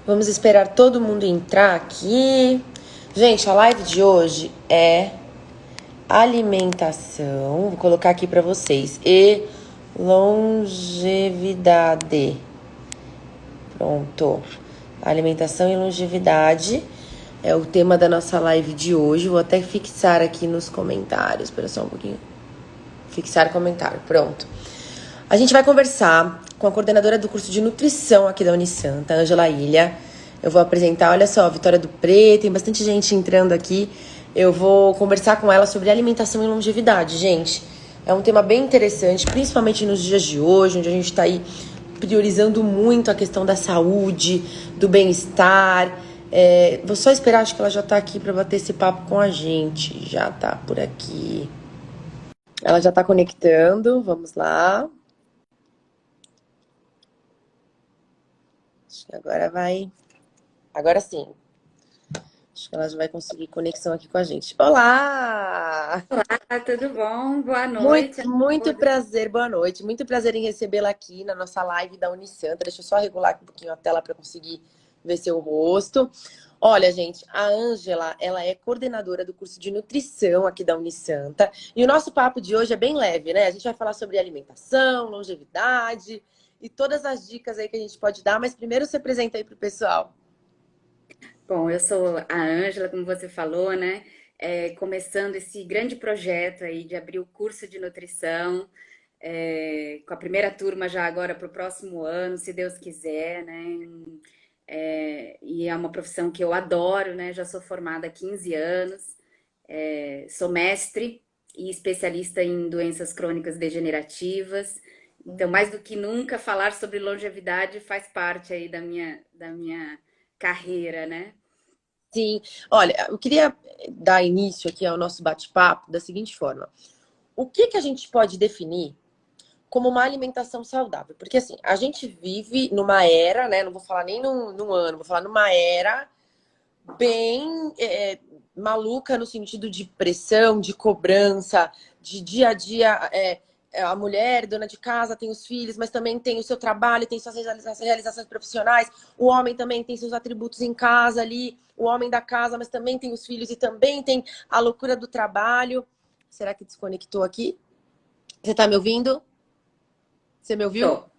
Vamos esperar todo mundo entrar aqui. Gente, a live de hoje é alimentação. Vou colocar aqui para vocês. E longevidade. Pronto. Alimentação e longevidade é o tema da nossa live de hoje. Vou até fixar aqui nos comentários. Espera só um pouquinho. Fixar comentário. Pronto. A gente vai conversar com a coordenadora do curso de nutrição aqui da Unisanta, Ângela Ilha. Eu vou apresentar, olha só, Vitória do Preto, tem bastante gente entrando aqui. Eu vou conversar com ela sobre alimentação e longevidade, gente. É um tema bem interessante, principalmente nos dias de hoje, onde a gente está aí priorizando muito a questão da saúde, do bem-estar. Vou só esperar, acho que ela já está aqui para bater esse papo com a gente. Já está por aqui. Ela já está conectando, vamos lá. Acho que agora vai. Agora sim. Acho que ela já vai conseguir conexão aqui com a gente. Olá! Olá, tudo bom? Boa noite a Muito todos. prazer, boa noite. Muito prazer em recebê-la aqui na nossa live da Unisanta. Deixa eu só regular aqui um pouquinho a tela para conseguir ver seu rosto. Olha, gente, a Ângela, ela é coordenadora do curso de nutrição aqui da Unisanta. E o nosso papo de hoje é bem leve, né? A gente vai falar sobre alimentação, longevidade e todas as dicas aí que a gente pode dar. Mas primeiro se apresenta aí pro pessoal. Bom, eu sou a Ângela, como você falou, né? Começando esse grande projeto aí de abrir o curso de nutrição, com a primeira turma já agora para o próximo ano, se Deus quiser, né? E é uma profissão que eu adoro, né? Já sou formada há 15 anos, sou mestre e especialista em doenças crônicas degenerativas. Então, mais do que nunca, falar sobre longevidade faz parte aí da minha carreira, né? Sim, olha, eu queria dar início aqui ao nosso bate-papo da seguinte forma: o que que a gente pode definir como uma alimentação saudável? Porque assim, a gente vive numa era, né? Não vou falar nem num ano, vou falar numa era bem maluca no sentido de pressão, de cobrança, de dia a dia. A mulher, dona de casa, tem os filhos, mas também tem o seu trabalho, tem suas realizações profissionais. O homem também tem seus atributos em casa ali, o homem da casa, mas também tem os filhos e também tem a loucura do trabalho. Será que desconectou aqui? Você tá me ouvindo? Você me ouviu? Tô,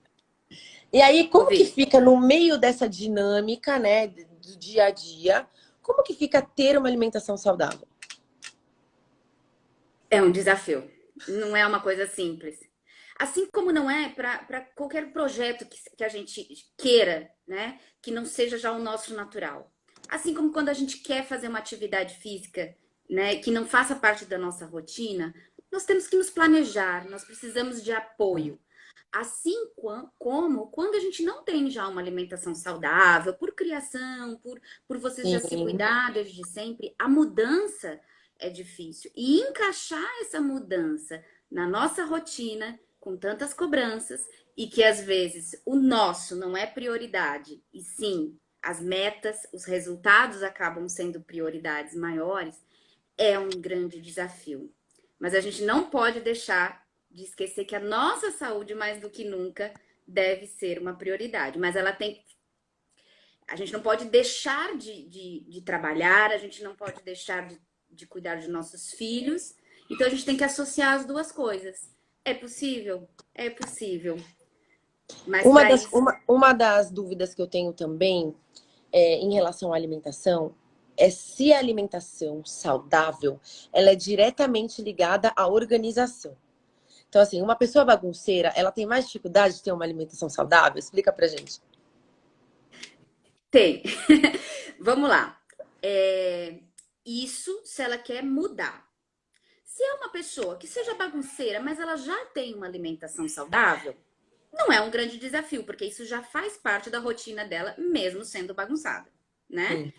E aí, como que ouvi. fica no meio dessa dinâmica, né, do dia a dia? Como que fica ter uma alimentação saudável? É um desafio. Não é uma coisa simples. Assim como não é para qualquer projeto que a gente queira, né? Que não seja já o nosso natural. Assim como quando a gente quer fazer uma atividade física, né? Que não faça parte da nossa rotina, nós temos que nos planejar, nós precisamos de apoio. Assim como quando a gente não tem já uma alimentação saudável, por criação, por você já se Sim. cuidar desde sempre, a mudança é difícil. E encaixar essa mudança na nossa rotina, com tantas cobranças, e que às vezes o nosso não é prioridade, e sim as metas, os resultados acabam sendo prioridades maiores, é um grande desafio. Mas a gente não pode deixar de esquecer que a nossa saúde, mais do que nunca, deve ser uma prioridade. Mas ela tem. A gente não pode deixar de trabalhar, a gente não pode deixar de cuidar de nossos filhos. Então a gente tem que associar as duas coisas. É possível? É possível. Mas Uma para das, isso. uma das dúvidas que eu tenho também em relação à alimentação é se a alimentação saudável ela é diretamente ligada à organização. Então, assim, uma pessoa bagunceira, ela tem mais dificuldade de ter uma alimentação saudável? Explica pra gente. Tem. Vamos lá. É, isso se ela quer mudar. Se é uma pessoa que seja bagunceira, mas ela já tem uma alimentação saudável, não é um grande desafio, porque isso já faz parte da rotina dela, mesmo sendo bagunçada, né? Sim.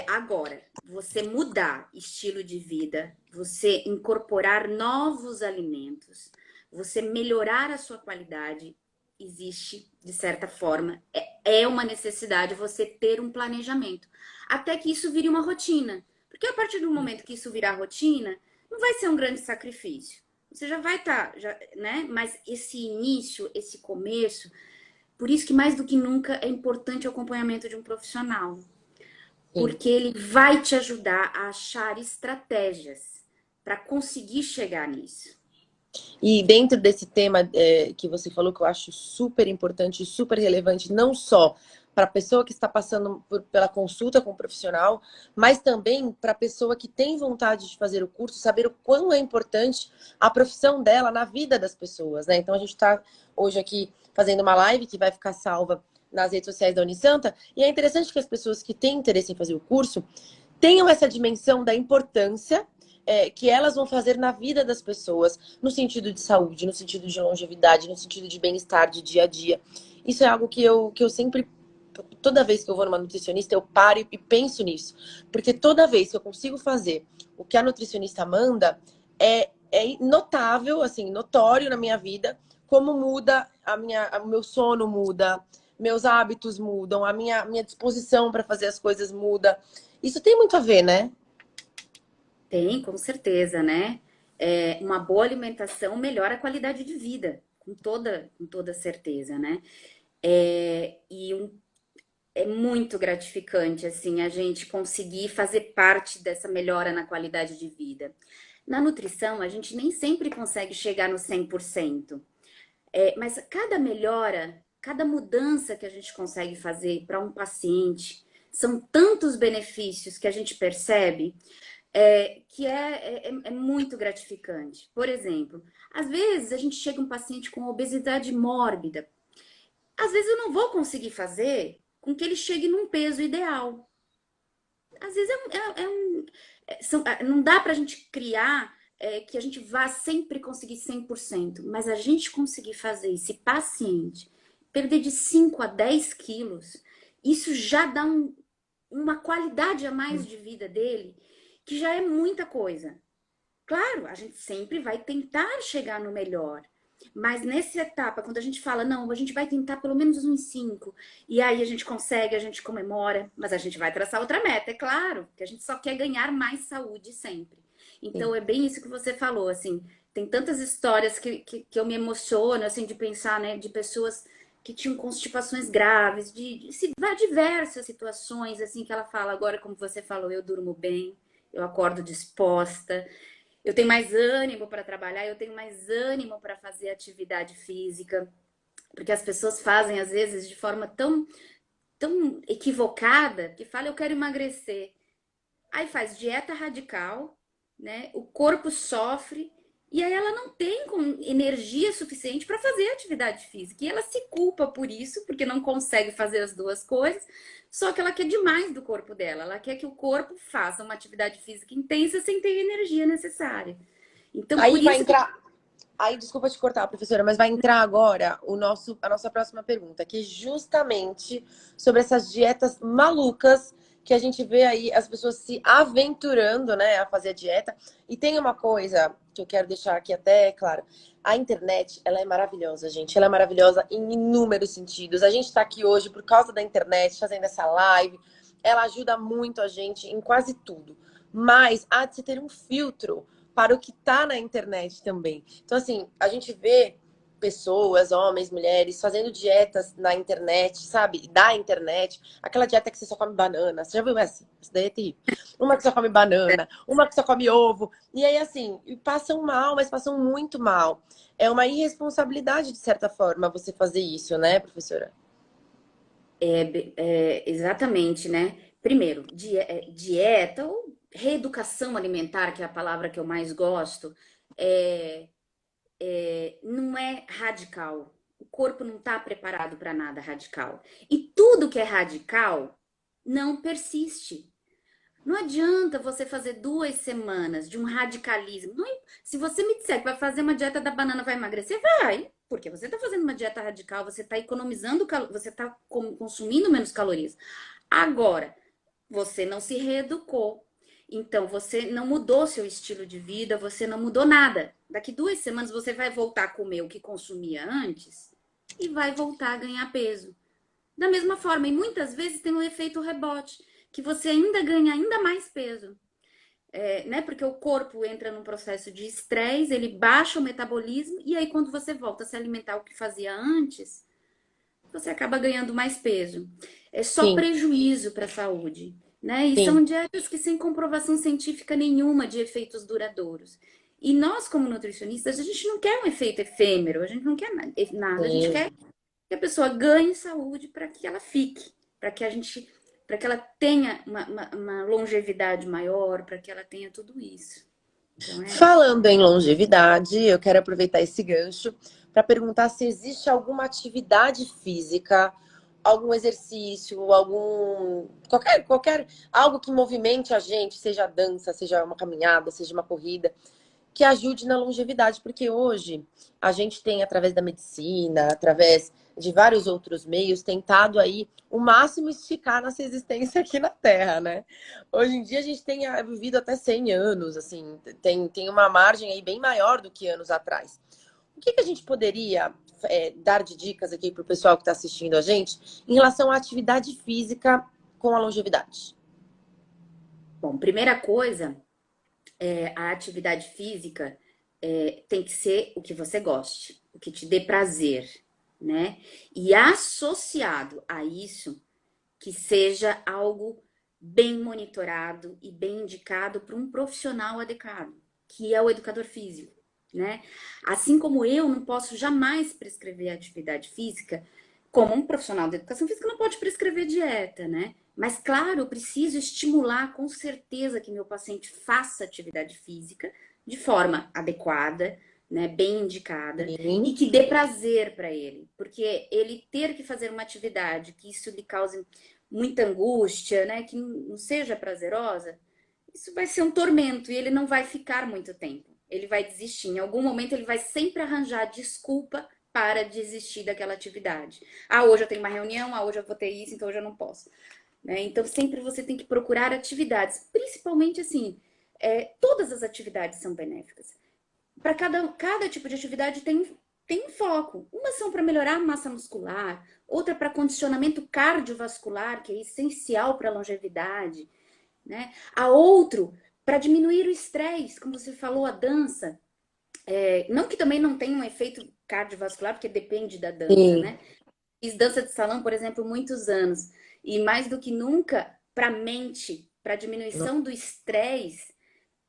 Agora, você mudar estilo de vida, você incorporar novos alimentos, você melhorar a sua qualidade, existe, de certa forma, é uma necessidade você ter um planejamento. Até que isso vire uma rotina. Porque a partir do momento que isso virar rotina, não vai ser um grande sacrifício. Você já vai estar, né? Mas esse início, esse começo, Por isso que mais do que nunca é importante o acompanhamento de um profissional, Sim. porque ele vai te ajudar a achar estratégias para conseguir chegar nisso. E dentro desse tema que você falou, que eu acho super importante e super relevante, não só para a pessoa que está passando pela consulta com o profissional, mas também para a pessoa que tem vontade de fazer o curso, saber o quão é importante a profissão dela na vida das pessoas, né? Então a gente está hoje aqui fazendo uma live que vai ficar salva nas redes sociais da Unisanta, e é interessante que as pessoas que têm interesse em fazer o curso tenham essa dimensão da importância que elas vão fazer na vida das pessoas, no sentido de saúde, no sentido de longevidade, no sentido de bem-estar de dia a dia. Isso é algo que eu sempre, toda vez que eu vou numa nutricionista, eu paro e penso nisso. Porque toda vez que eu consigo fazer o que a nutricionista manda, é notável, assim, notório na minha vida, como muda o meu sono muda, meus hábitos mudam, a minha disposição para fazer as coisas muda. Isso tem muito a ver, né? Tem, com certeza, né? É, uma boa alimentação melhora a qualidade de vida, com toda certeza, né? É muito gratificante, assim, a gente conseguir fazer parte dessa melhora na qualidade de vida. Na nutrição, a gente nem sempre consegue chegar no 100%, mas cada melhora, cada mudança que a gente consegue fazer para um paciente, são tantos benefícios que a gente percebe que é muito gratificante. Por exemplo, às vezes a gente chega um paciente com obesidade mórbida. Às vezes eu não vou conseguir fazer com que ele chegue num peso ideal. Às vezes não dá para a gente criar que a gente vá sempre conseguir 100%, mas a gente conseguir fazer esse paciente perder de 5 a 10 quilos, isso já dá uma qualidade a mais de vida dele, que já é muita coisa. Claro, a gente sempre vai tentar chegar no melhor. Mas nessa etapa, quando a gente fala, não, a gente vai tentar pelo menos uns 5, e aí a gente consegue, a gente comemora, mas a gente vai traçar outra meta, é claro, que a gente só quer ganhar mais saúde sempre. Então Sim. é bem isso que você falou, assim, tem tantas histórias que eu me emociono, assim, de pensar, né, de pessoas que tinham constipações graves, diversas situações, assim, que ela fala, agora como você falou, eu durmo bem, eu acordo disposta, eu tenho mais ânimo para trabalhar, eu tenho mais ânimo para fazer atividade física, porque as pessoas fazem às vezes de forma tão equivocada que fala eu quero emagrecer. Aí faz dieta radical, né? O corpo sofre e aí ela não tem energia suficiente para fazer atividade física. E ela se culpa por isso, porque não consegue fazer as duas coisas. Só que ela quer demais do corpo dela. Ela quer que o corpo faça uma atividade física intensa sem ter a energia necessária. Então, por Aí vai isso que entrar. Aí, desculpa te cortar, professora, mas vai entrar agora a nossa próxima pergunta, que é justamente sobre essas dietas malucas que a gente vê aí as pessoas se aventurando, né, a fazer a dieta. E tem uma coisa que eu quero deixar aqui até claro. A internet, ela é maravilhosa, gente. Ela é maravilhosa em inúmeros sentidos. A gente está aqui hoje por causa da internet, fazendo essa live. Ela ajuda muito a gente em quase tudo. Mas há de se ter um filtro para o que está na internet também. Então, assim, a gente vê pessoas, homens, mulheres, fazendo dietas na internet, sabe? Da internet. Aquela dieta que você só come banana. Você já viu essa? Essa daí é terrível. Uma que só come banana, uma que só come ovo. E aí, assim, passam mal, mas passam muito mal. É uma irresponsabilidade, de certa forma, você fazer isso, né, professora? exatamente, né? Primeiro, dieta ou reeducação alimentar, que é a palavra que eu mais gosto, é, não é radical. O corpo não está preparado para nada radical. E tudo que é radical não persiste. Não adianta você fazer 2 semanas de um radicalismo. Se você me disser que vai fazer uma dieta da banana, vai emagrecer, vai. Porque você está fazendo uma dieta radical, você está economizando, você está consumindo menos calorias. Agora, você não se reeducou. Então, você não mudou seu estilo de vida, você não mudou nada. Daqui 2 semanas, você vai voltar a comer o que consumia antes e vai voltar a ganhar peso. Da mesma forma, e muitas vezes tem um efeito rebote, que você ainda ganha ainda mais peso. Né? Porque o corpo entra num processo de estresse, ele baixa o metabolismo, e aí quando você volta a se alimentar o que fazia antes, você acaba ganhando mais peso. É só Sim, prejuízo para a saúde, né? E sim, são dietas que sem comprovação científica nenhuma de efeitos duradouros. E nós, como nutricionistas, a gente não quer um efeito efêmero, a gente não quer nada, a gente sim. quer que a pessoa ganhe saúde para que ela fique, para que a gente, para que ela tenha uma longevidade maior, para que ela tenha tudo isso. Então é. Falando em longevidade, eu quero aproveitar esse gancho para perguntar se existe alguma atividade física, algum exercício, qualquer algo que movimente a gente, seja dança, seja uma caminhada, seja uma corrida, que ajude na longevidade, porque hoje a gente tem, através da medicina, através de vários outros meios, tentado aí o máximo esticar nossa existência aqui na Terra, né? Hoje em dia a gente tem vivido até 100 anos, assim, tem uma margem aí bem maior do que anos atrás. O que a gente poderia dar de dicas aqui para o pessoal que está assistindo a gente em relação à atividade física com a longevidade? Bom, primeira coisa, a atividade física tem que ser o que você goste, o que te dê prazer, né? E associado a isso, que seja algo bem monitorado e bem indicado por um profissional adequado, que é o educador físico, né? Assim como eu não posso jamais prescrever atividade física, como um profissional da educação física não pode prescrever dieta, né? Mas, claro, eu preciso estimular com certeza que meu paciente faça atividade física de forma adequada, né, bem indicada, e Sim. que dê prazer para ele. Porque ele ter que fazer uma atividade que isso lhe cause muita angústia, né, que não seja prazerosa, isso vai ser um tormento e ele não vai ficar muito tempo. Ele vai desistir. Em algum momento ele vai sempre arranjar desculpa para desistir daquela atividade. Ah, hoje eu tenho uma reunião, ah, hoje eu vou ter isso, então hoje eu não posso. Né? Então sempre você tem que procurar atividades, principalmente assim, todas as atividades são benéficas. Para cada tipo de atividade tem um foco. Umas são para melhorar a massa muscular, outra para condicionamento cardiovascular, que é essencial para a longevidade, né? A outro para diminuir o estresse, como você falou, a dança. Não que também não tenha um efeito cardiovascular, porque depende da dança, Sim. né? Fiz dança de salão, por exemplo, muitos anos. E mais do que nunca, para a mente, para diminuição do estresse,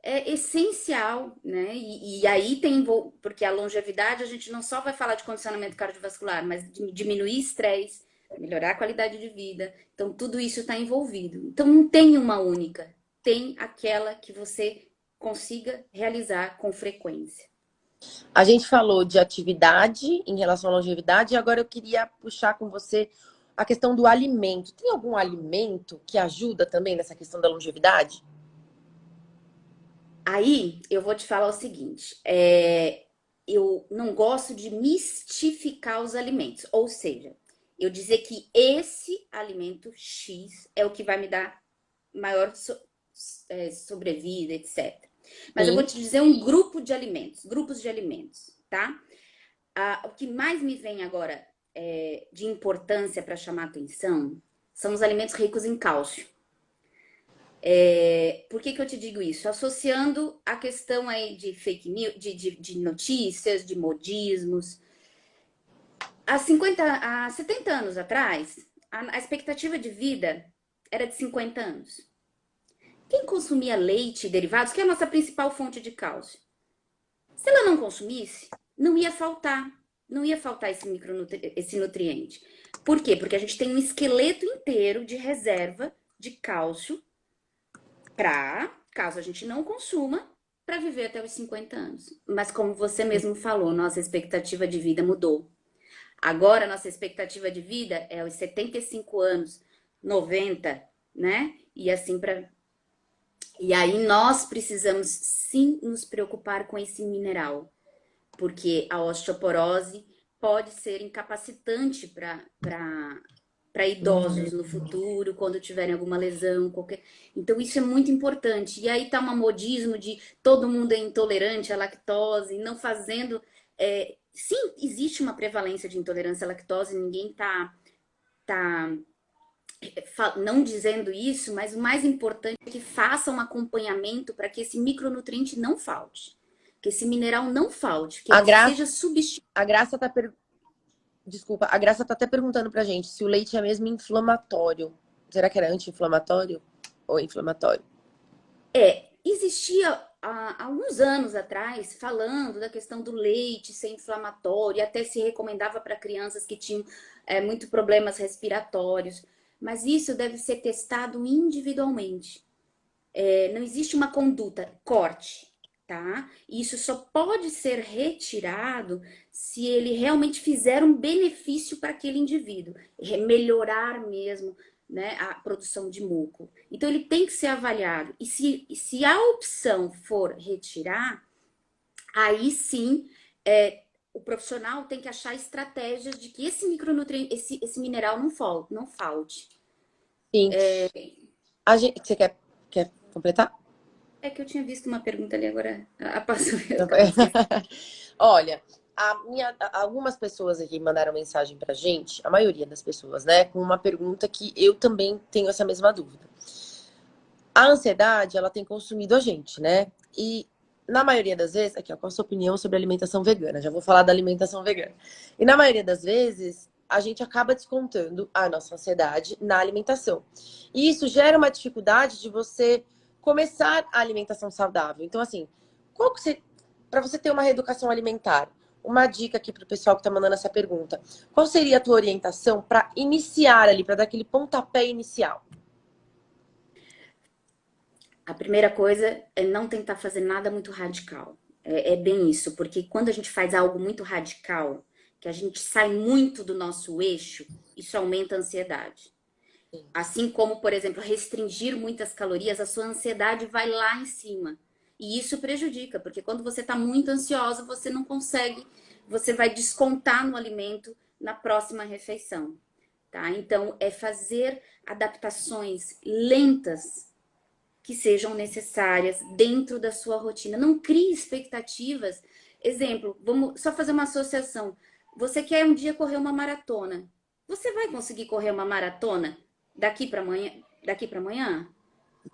é essencial, né? E aí tem, porque a longevidade a gente não só vai falar de condicionamento cardiovascular, mas de diminuir estresse, melhorar a qualidade de vida. Então, tudo isso está envolvido. Então, não tem uma única, tem aquela que você consiga realizar com frequência. A gente falou de atividade em relação à longevidade, e agora eu queria puxar com você a questão do alimento. Tem algum alimento que ajuda também nessa questão da longevidade? Aí eu vou te falar o seguinte: eu não gosto de mistificar os alimentos, ou seja, eu dizer que esse alimento X é o que vai me dar maior sobrevida, etc. Mas eu vou Sim. te dizer um grupo de alimentos, grupos de alimentos, tá? O que mais me vem agora de importância para chamar atenção são os alimentos ricos em cálcio. Por que eu te digo isso? Associando a questão aí de fake news, de notícias, de modismos. Há 70 anos atrás, a expectativa de vida era de 50 anos. Quem consumia leite e derivados, que é a nossa principal fonte de cálcio, se ela não consumisse, não ia faltar. Não ia faltar esse nutriente. Por quê? Porque a gente tem um esqueleto inteiro de reserva de cálcio para, caso a gente não consuma, para viver até os 50 anos. Mas como você mesmo falou, nossa expectativa de vida mudou. Agora, nossa expectativa de vida é os 75 anos, 90, né? E assim para. E aí nós precisamos sim nos preocupar com esse mineral, porque a osteoporose pode ser incapacitante para idosos no futuro, quando tiverem alguma lesão, qualquer. Então, isso é muito importante. E aí tá um modismo de todo mundo é intolerante à lactose, não fazendo. Sim, existe uma prevalência de intolerância à lactose, ninguém tá não dizendo isso, mas o mais importante é que faça um acompanhamento para que esse micronutriente não falte, que esse mineral não falte, que A ele Graça, seja substituído. a Graça tá Desculpa, a Graça tá até perguntando pra gente se o leite é mesmo inflamatório. Será que era anti-inflamatório ou inflamatório? Existia há alguns anos atrás falando da questão do leite ser inflamatório, e até se recomendava para crianças que tinham muito problemas respiratórios, mas isso deve ser testado individualmente. Não existe uma conduta, corte, tá? Isso só pode ser retirado se ele realmente fizer um benefício para aquele indivíduo, melhorar mesmo, né, a produção de muco. Então ele tem que ser avaliado. E se a opção for retirar, aí sim o profissional tem que achar estratégias de que esse micronutriente, esse mineral não falte. Sim. Você quer completar? É que eu tinha visto uma pergunta ali agora, passou, eu acabei esquecendo. Olha, algumas pessoas aqui mandaram mensagem pra gente, a maioria das pessoas, né? Com uma pergunta que eu também tenho essa mesma dúvida. A ansiedade, ela tem consumido a gente, né? E na maioria das vezes, aqui, ó, qual a sua opinião sobre alimentação vegana? Já vou falar da alimentação vegana. E na maioria das vezes, a gente acaba descontando a nossa ansiedade na alimentação. E isso gera uma dificuldade de você começar a alimentação saudável. Então, assim, qual que você, para você ter uma reeducação alimentar, uma dica aqui para o pessoal que está mandando essa pergunta, qual seria a tua orientação para iniciar ali, para dar aquele pontapé inicial? A primeira coisa é não tentar fazer nada muito radical. É bem isso, porque quando a gente faz algo muito radical, que a gente sai muito do nosso eixo, isso aumenta a ansiedade. Assim como, por exemplo, restringir muitas calorias, a sua ansiedade vai lá em cima. E isso prejudica, porque quando você está muito ansiosa, você não consegue, você vai descontar no alimento na próxima refeição, tá? Então, é fazer adaptações lentas que sejam necessárias dentro da sua rotina. Não crie expectativas. Exemplo, vamos só fazer uma associação. Você quer um dia correr uma maratona. Você vai conseguir correr uma maratona daqui para amanhã? Daqui para amanhã?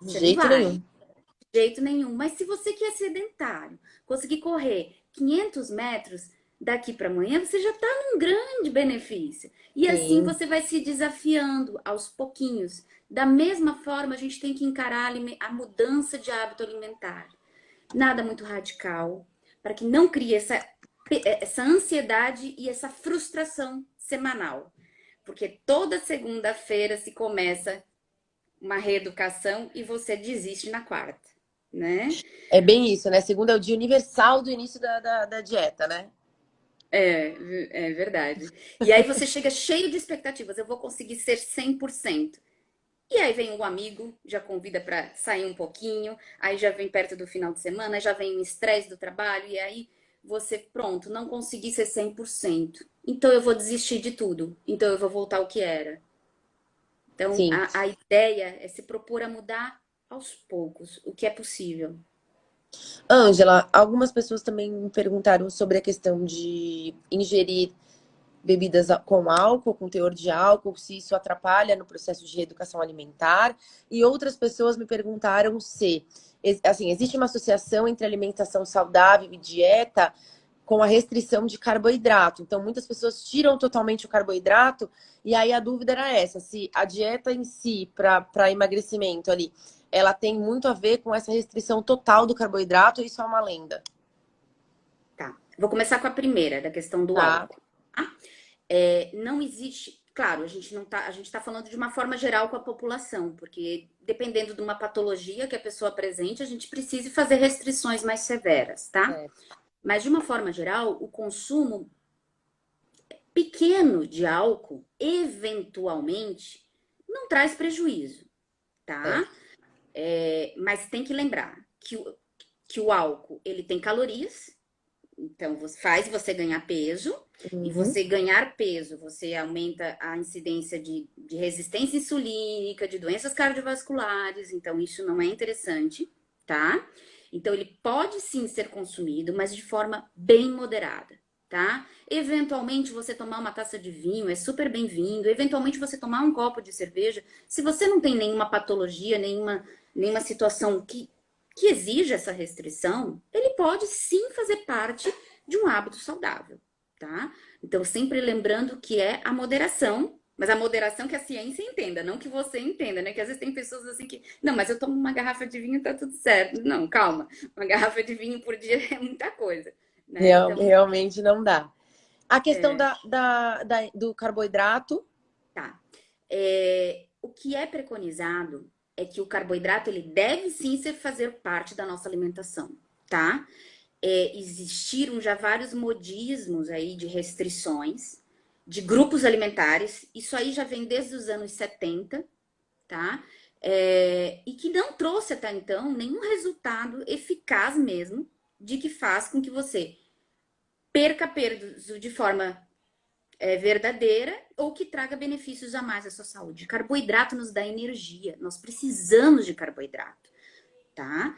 De Você não jeito vai, nenhum. de jeito nenhum. Mas se você que é sedentário, conseguir correr 500 metros daqui para amanhã, você já está num grande benefício. E assim Sim. você vai se desafiando aos pouquinhos. Da mesma forma, a gente tem que encarar a mudança de hábito alimentar. Nada muito radical, para que não crie essa ansiedade e essa frustração semanal. Porque toda segunda-feira se começa uma reeducação e você desiste na quarta, né? É bem isso, né? Segunda é o dia universal do início da dieta, né? É verdade. E aí você chega cheio de expectativas, eu vou conseguir ser 100%. E aí vem um amigo, já convida para sair um pouquinho, aí já vem perto do final de semana, já vem o estresse do trabalho, e aí você, pronto, não consegui ser 100%. Então eu vou desistir de tudo. Então eu vou voltar ao que era. Então Sim. a ideia é se propor a mudar aos poucos, o que é possível. Ângela, algumas pessoas também me perguntaram sobre a questão de ingerir bebidas com álcool, com teor de álcool, se isso atrapalha no processo de reeducação alimentar. E outras pessoas me perguntaram se, assim, existe uma associação entre alimentação saudável e dieta com a restrição de carboidrato. Então, muitas pessoas tiram totalmente o carboidrato, e aí a dúvida era essa, se a dieta em si, para emagrecimento ali, ela tem muito a ver com essa restrição total do carboidrato, ou isso é uma lenda? Tá. Vou começar com a primeira, da questão do Tá, álcool. Tá? Não existe. Claro, a gente não tá, a gente está falando de uma forma geral com a população, porque dependendo de uma patologia que a pessoa apresente, a gente precisa fazer restrições mais severas, tá? certo. Mas de uma forma geral, o consumo pequeno de álcool, eventualmente, não traz prejuízo, tá? Certo. Mas tem que lembrar que o álcool ele tem calorias. Então, faz você ganhar peso, e Uhum. você ganhar peso, você aumenta a incidência de resistência insulínica, de doenças cardiovasculares, então isso não é interessante, tá? Então, ele pode sim ser consumido, mas de forma bem moderada, tá? Eventualmente, você tomar uma taça de vinho é super bem-vindo, eventualmente, você tomar um copo de cerveja, se você não tem nenhuma patologia, nenhuma situação que exige essa restrição, ele pode sim fazer parte de um hábito saudável, tá? Então, sempre lembrando que é a moderação, mas a moderação que a ciência entenda, não que você entenda, né? Que às vezes tem pessoas assim que, não, mas eu tomo uma garrafa de vinho, tá tudo certo. Não, calma. Uma garrafa de vinho por dia é muita coisa, né? Então, Realmente não dá. A questão é, do carboidrato. tá. O que é preconizado é que o carboidrato ele deve sim ser fazer parte da nossa alimentação, tá? Existiram já vários modismos aí de restrições de grupos alimentares. Isso aí já vem desde os anos 70, tá? E que não trouxe até então nenhum resultado eficaz mesmo de que faz com que você perca peso de forma verdadeira ou que traga benefícios a mais à sua saúde. Carboidrato nos dá energia, nós precisamos de carboidrato, tá?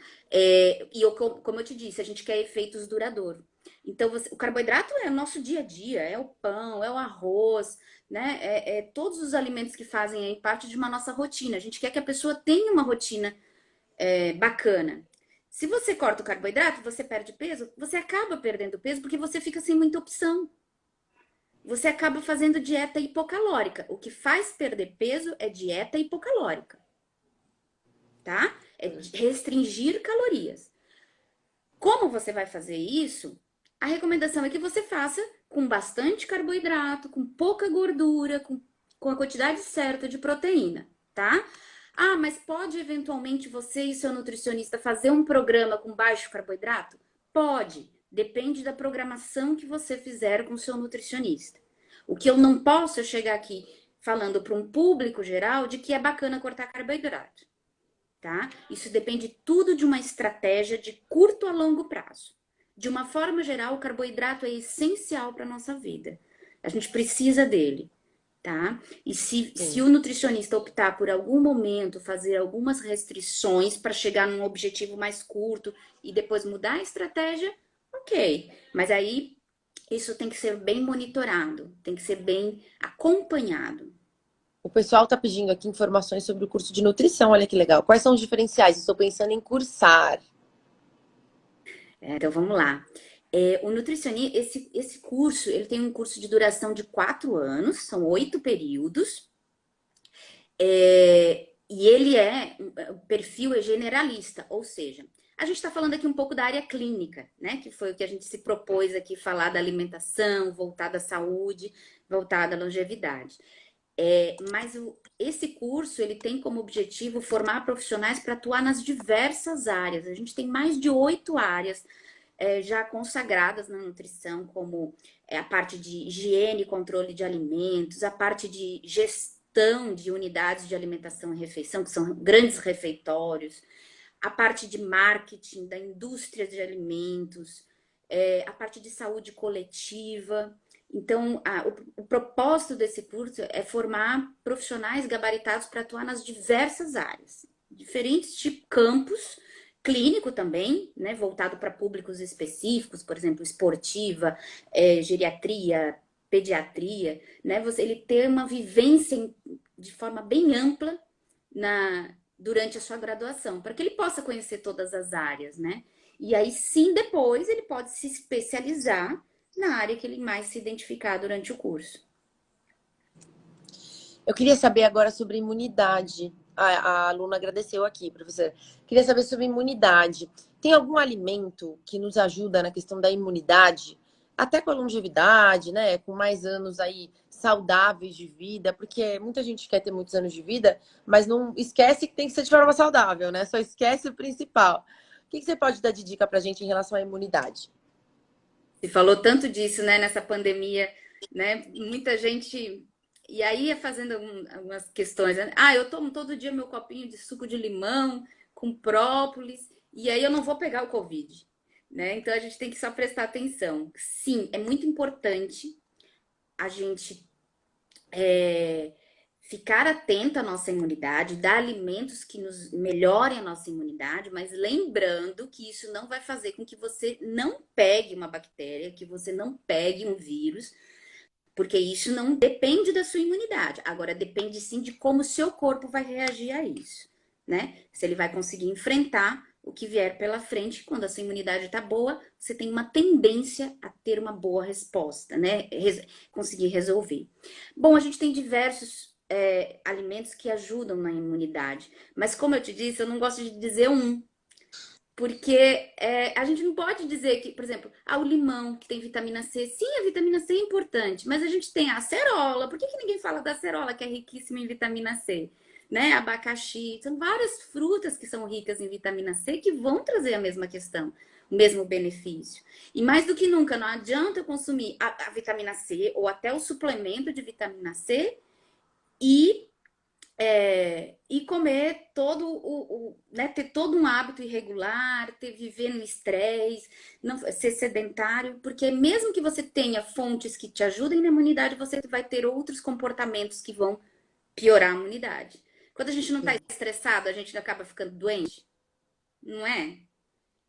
Como eu te disse, a gente quer efeitos duradouros. Então, o carboidrato é o nosso dia a dia, é o pão, é o arroz, né? Todos os alimentos que fazem aí parte de uma nossa rotina. A gente quer que a pessoa tenha uma rotina bacana. Se você corta o carboidrato, você perde peso, você acaba perdendo peso porque você fica sem muita opção. Você acaba fazendo dieta hipocalórica. O que faz perder peso é dieta hipocalórica, tá? É restringir calorias. Como você vai fazer isso? A recomendação é que você faça com bastante carboidrato, com pouca gordura, com a quantidade certa de proteína, tá? Ah, mas pode eventualmente você e seu nutricionista fazer um programa com baixo carboidrato? Pode, depende da programação que você fizer com o seu nutricionista. O que eu não posso é chegar aqui falando para um público geral de que é bacana cortar carboidrato, tá? Isso depende tudo de uma estratégia de curto a longo prazo. De uma forma geral, o carboidrato é essencial para a nossa vida. A gente precisa dele, tá? E se Sim. o nutricionista optar por algum momento fazer algumas restrições para chegar num objetivo mais curto e depois mudar a estratégia, ok. Mas aí isso tem que ser bem monitorado, tem que ser bem acompanhado. O pessoal está pedindo aqui informações sobre o curso de nutrição. Olha que legal. Quais são os diferenciais? Estou pensando em cursar. Então vamos lá. O nutricionista, esse curso, ele tem um curso de duração de 4 anos, são 8 períodos. E ele o perfil é generalista, ou seja, a gente está falando aqui um pouco da área clínica, né? Que foi o que a gente se propôs aqui falar da alimentação, voltada à saúde, voltada à longevidade. Mas esse curso ele tem como objetivo formar profissionais para atuar nas diversas áreas. A gente tem mais de 8 áreas já consagradas na nutrição, como a parte de higiene e controle de alimentos, a parte de gestão de unidades de alimentação e refeição, que são grandes refeitórios, a parte de marketing da indústria de alimentos, a parte de saúde coletiva. Então, o propósito desse curso é formar profissionais gabaritados para atuar nas diversas áreas, diferentes tipos, campos, clínico também, né, voltado para públicos específicos, por exemplo, esportiva, geriatria, pediatria, né, ele ter uma vivência de forma bem ampla durante a sua graduação, para que ele possa conhecer todas as áreas, né? E aí sim, depois ele pode se especializar na área que ele mais se identificar durante o curso. Eu queria saber agora sobre imunidade. A aluna agradeceu aqui, professora. Queria saber sobre imunidade. Tem algum alimento que nos ajuda na questão da imunidade, até com a longevidade, né? Com mais anos aí saudáveis de vida, porque muita gente quer ter muitos anos de vida, mas não esquece que tem que ser de forma saudável, né? Só esquece o principal. O que você pode dar de dica pra gente em relação à imunidade? Se falou tanto disso, né, nessa pandemia, né? Muita gente. E aí ia fazendo algumas questões, né? Ah, eu tomo todo dia meu copinho de suco de limão com própolis, e aí eu não vou pegar o Covid, né? Então a gente tem que só prestar atenção. Sim, é muito importante a gente ficar atento à nossa imunidade, dar alimentos que nos melhorem a nossa imunidade, mas lembrando que isso não vai fazer com que você não pegue uma bactéria, que você não pegue um vírus, porque isso não depende da sua imunidade. Agora, depende sim de como o seu corpo vai reagir a isso, né? Se ele vai conseguir enfrentar o que vier pela frente. Quando a sua imunidade está boa, você tem uma tendência a ter uma boa resposta, né? Conseguir resolver. Bom, a gente tem diversos alimentos que ajudam na imunidade, mas como eu te disse, eu não gosto de dizer um. Porque a gente não pode dizer que, por exemplo, o limão, que tem vitamina C. Sim, a vitamina C é importante, mas a gente tem a acerola. Por que ninguém fala da acerola, que é riquíssima em vitamina C? Né? Abacaxi. São várias frutas que são ricas em vitamina C que vão trazer a mesma questão, o mesmo benefício. E mais do que nunca, não adianta eu consumir a vitamina C ou até o suplemento de vitamina C e comer todo né, ter todo um hábito irregular, viver no estresse, não ser sedentário, porque mesmo que você tenha fontes que te ajudem na imunidade, você vai ter outros comportamentos que vão piorar a imunidade. Quando a gente não está Sim, estressado, a gente acaba ficando doente, não é?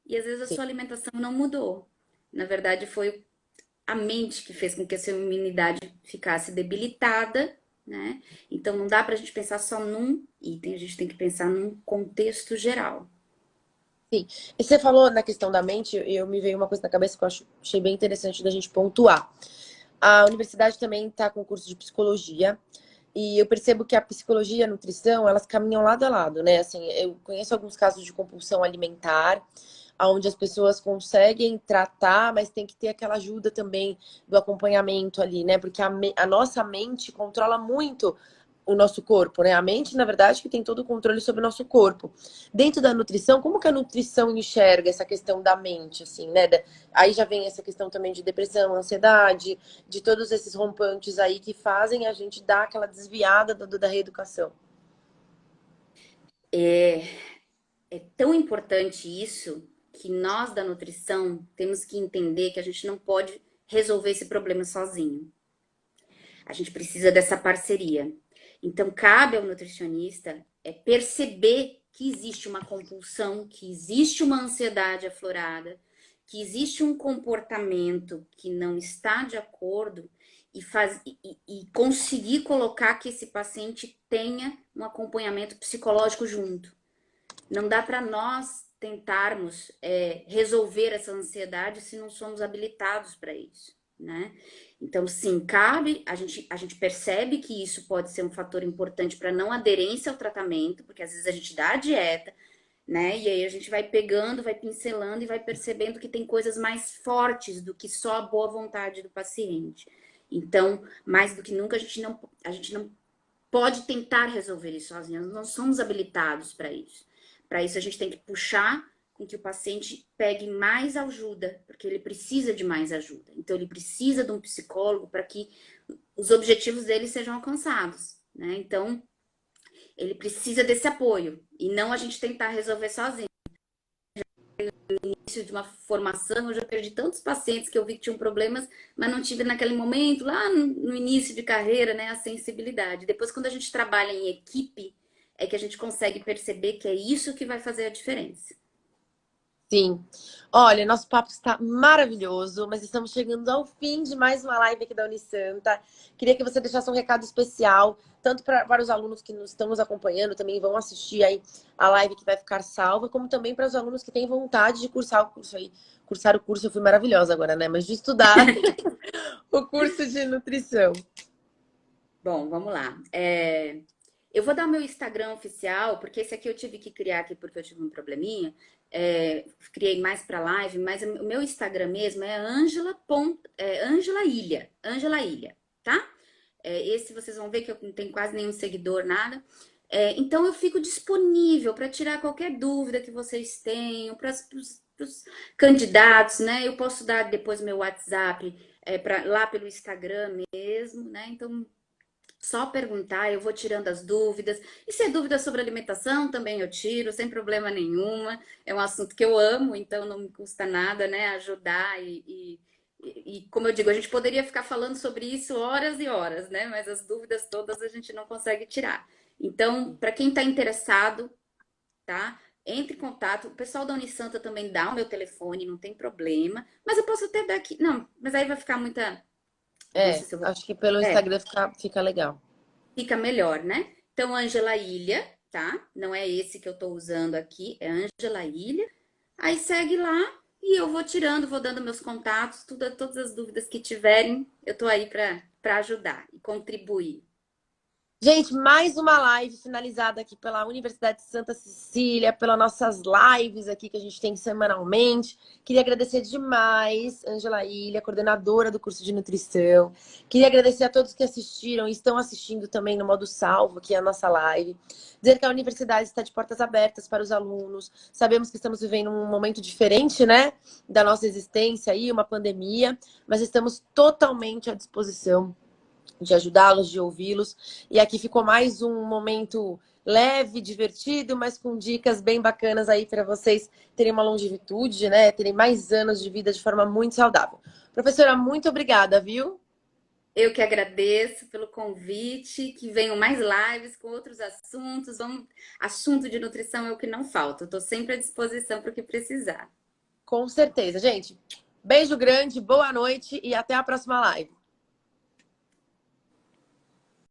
E às vezes a sim. sua alimentação não mudou. Na verdade, foi a mente que fez com que a sua imunidade ficasse debilitada, né? Então não dá para a gente pensar só num item, a gente tem que pensar num contexto geral. Sim. E você falou na questão da mente, eu me veio uma coisa na cabeça que eu achei bem interessante da gente pontuar. A universidade também está com curso de psicologia. E eu percebo que a psicologia e a nutrição, elas caminham lado a lado, né? Assim, eu conheço alguns casos de compulsão alimentar, onde as pessoas conseguem tratar, mas tem que ter aquela ajuda também do acompanhamento ali, né? Porque a nossa mente controla muito o nosso corpo, né? A mente, na verdade, que tem todo o controle sobre o nosso corpo. Dentro da nutrição, como que a nutrição enxerga essa questão da mente, assim, né? Aí já vem essa questão também de depressão, ansiedade, de todos esses rompantes aí que fazem a gente dar aquela desviada da reeducação. É, é tão importante isso que nós da nutrição temos que entender que a gente não pode resolver esse problema sozinho. A gente precisa dessa parceria. Então, cabe ao nutricionista perceber que existe uma compulsão, que existe uma ansiedade aflorada, que existe um comportamento que não está de acordo e conseguir colocar que esse paciente tenha um acompanhamento psicológico junto. Não dá para nós tentarmos resolver essa ansiedade se não somos habilitados para isso, né? Então, sim, cabe, a gente percebe que isso pode ser um fator importante para não aderência ao tratamento, porque às vezes a gente dá a dieta, né? E aí a gente vai pegando, vai pincelando e vai percebendo que tem coisas mais fortes do que só a boa vontade do paciente. Então, mais do que nunca, a gente não pode tentar resolver isso sozinho, nós não somos habilitados para isso. Para isso, a gente tem que puxar com que o paciente pegue mais ajuda, porque ele precisa de mais ajuda. Então, ele precisa de um psicólogo para que os objetivos dele sejam alcançados, né? Então, ele precisa desse apoio e não a gente tentar resolver sozinho. No início de uma formação, eu já perdi tantos pacientes que eu vi que tinham problemas, mas não tive naquele momento, lá no início de carreira, né, a sensibilidade. Depois, quando a gente trabalha em equipe, é que a gente consegue perceber que é isso que vai fazer a diferença. Sim. Olha, nosso papo está maravilhoso, mas estamos chegando ao fim de mais uma live aqui da Unisanta. Queria que você deixasse um recado especial, tanto para os alunos que nos estão nos acompanhando, também vão assistir aí a live que vai ficar salva, como também para os alunos que têm vontade de cursar o curso aí. Cursar o curso, eu fui maravilhosa agora, né? Mas de estudar o curso de nutrição. Bom, vamos lá. Eu vou dar meu Instagram oficial, porque esse aqui eu tive que criar aqui porque eu tive um probleminha. Criei mais para live, mas o meu Instagram mesmo é Angela Ilha. Angela Ilha, tá? Esse vocês vão ver que eu não tenho quase nenhum seguidor, nada. Então eu fico disponível para tirar qualquer dúvida que vocês tenham, para os candidatos, né? Eu posso dar depois meu WhatsApp lá pelo Instagram mesmo, né? Então só perguntar, eu vou tirando as dúvidas. E se é dúvida sobre alimentação, também eu tiro, sem problema nenhuma. É um assunto que eu amo, então não me custa nada, né? Ajudar e como eu digo, a gente poderia ficar falando sobre isso horas e horas, né? Mas as dúvidas todas a gente não consegue tirar. Então, para quem está interessado, tá? Entre em contato. O pessoal da Unisanta também dá o meu telefone, não tem problema. Mas eu posso até dar aqui. Não, mas aí vai ficar muita. Não sei se eu vou. Acho que pelo É, Instagram fica legal. fica melhor, né? Então, Ângela Ilha, tá? Não é esse que eu tô usando aqui, é Ângela Ilha. Aí segue lá e eu vou tirando, vou dando meus contatos, todas as dúvidas que tiverem, eu tô aí para ajudar e contribuir. Gente, mais uma live finalizada aqui pela Universidade de Santa Cecília, pelas nossas lives aqui que a gente tem semanalmente. Queria agradecer demais, Ângela Ilha, coordenadora do curso de nutrição. Queria agradecer a todos que assistiram e estão assistindo também no modo salvo aqui a nossa live. Dizer que a universidade está de portas abertas para os alunos. Sabemos que estamos vivendo um momento diferente, né, da nossa existência aí, uma pandemia, mas estamos totalmente à disposição de ajudá-los, de ouvi-los. E aqui ficou mais um momento leve, divertido, mas com dicas bem bacanas aí para vocês terem uma longevidade, né? Terem mais anos de vida de forma muito saudável. Professora, muito obrigada, viu? Eu que agradeço pelo convite, que venham mais lives com outros assuntos. Assunto de nutrição é o que não falta. Estou sempre à disposição para o que precisar. Com certeza, gente. Beijo grande, boa noite e até a próxima live.